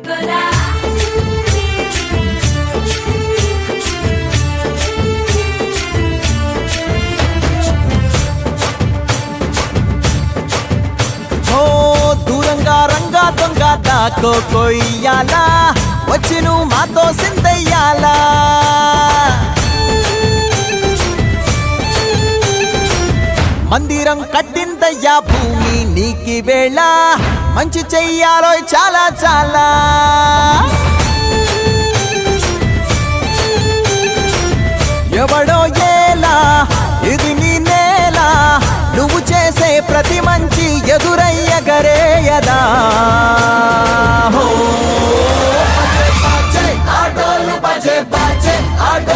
గోలా దూరంగా రంగా దొంగ దాకో కొయ్యాలా వచ్చి నువ్వు మాతో సిందయ్యాలా మందిరం కట్టిందయ్యా భూమి నీకి వేళ మంచి చెయ్యాలో చాలా చాలా ఎవడో ఏలా ఇది నీ నేల నువ్వు చేసే ప్రతి మంచి ఎదురయ్యగరేయదా ఆటోలు బజే బాజే ఆటో